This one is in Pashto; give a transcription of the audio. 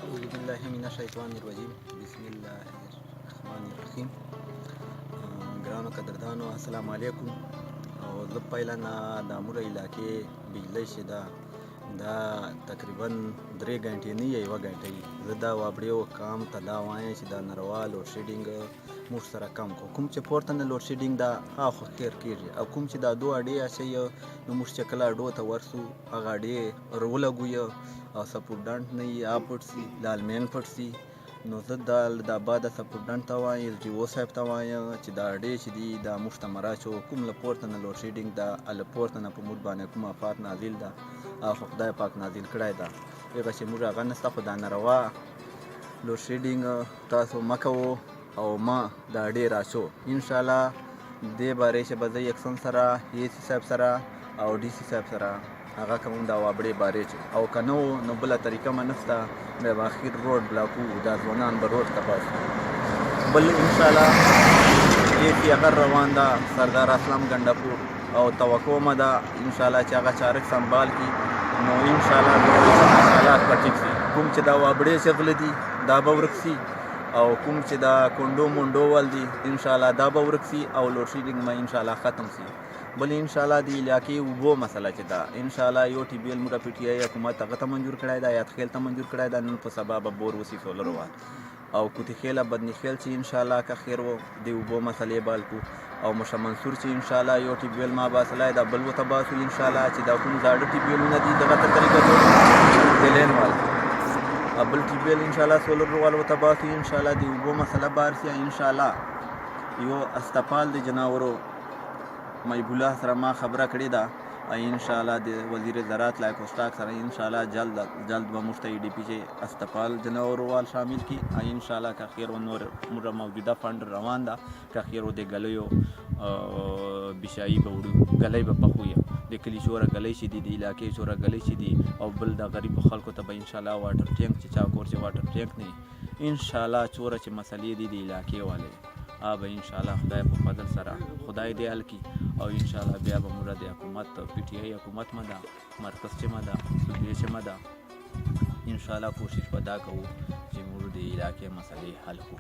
اعوذ بالله من الشیطان الرجیم بسم الله الرحمن الرحیم. ګرانو قدردانو السلام علیکم. او زه پیلنه د اموره علاقې بجلی چې دا تقریبا 3 غنټې نه یا 1 غنټه وي. زه دا وابړیو کام ته دا وایم چې دا ناروا لوډ شیډینګ موږ سره کم کړو. کوم چې پورته نه لوډ شیډینګ دا هاخوا تېر کېږي، او کوم چې دا 2 اډې اچوي نو موږ چې کله اډو ته ورسو هغه اډې ولګوي او سپورټډنټ نه یې پټ سي لالمین پټ سي. نو زه دا بعد سپورټډنټ ته وایم جی او صاحب ته وایم چې دا اډې چې دي دا موږ ته مراچو کوم له پورته نه لوډ شیډینګ دا له پورته نه په موږ باندې کوم افات نازل ده او خدای پاک نازل کړی ده. هغه چې موږ هغه نشته، خو دا ناروا لوډ شیډینګ تاسو مه کوو او ما دا اډې راچو. انشاءالله دې بارې چې به زه یکسن سره اے سی صاحب سره او ډي سی صاحب سره هغه کوم دا وابړې بارې چې او که نه و نو بله طریقه مې نشته، بیا به اخر روډ بلاکو دا ځوانان به روډ ته باسو. بل انشاءالله اے سی هغه روان ده سردار اسلام ګنډپور او توقع مه ده انشاءالله چې هغه چارک سنبال کړي. نو انشاءالله حالات به ټیک شي. کوم چې دا وابړې چې غله دي دا به ورک شي، او کوم چې دا کونډو منډو ول دي انشاءالله دا به ورک شي او لوډ شیډینګ به انشاءالله ختم شي. بل انشاءالله د علاقې اوبو مسله چې ده انشاءالله یو ټي بي ایل موږ پی ټي آی حکومت هغه ته منظور کړی ده، یاد خیل ته منظور کړی ده. نن په سبا به بور وسي سولر وال او کوتي خیله بدني خیل چې انشاءالله که خیر و د اوبو مسلې بال کو. او مشه منصور چې انشاءالله یو ټي بي ایل ما باسلی دا بل ورته باسو انشاءالله چې دا کوم زاړه ټي بي ایلونه دي دغه ته طریقه د لین وال بل ټي بي ایل انشاءالله سولر وال ورته باسو انشاءالله د اوبو مسله بار سي. انشاءالله یو استپال د جناورو محبوب الله سره ما خبره کړې ده، انشاءالله د وزیر زراعت لایق استاق سره انشاءالله جلد به موږ ته ای ډي پي چې استپال جناوروال شامل کړي. انشاءالله که خیر و نور موجوده فنډ روان ده، که خیر و د ګلیو بشایي به وړو ګلی به پخویه د کلي شوره ګلی چې دي د علاقې شوره ګلی چې دي، او بل د غریبو خلکو ته به انشاءالله واټر ټینک چې چا کور چې واټر ټینک نه انشاءالله څوره چې مسلې دي د علاقې والې به انشاءالله خدای په فضل سره خدای دې حل کړي. او انشاءالله بیا به موږ د حکومت پی ټي آی حکومت مه ده مرکز چې مه ده صوبې چې مه ده انشاءالله کوشش به دا کوو چې موږ د علاقې مسلې حل کړو.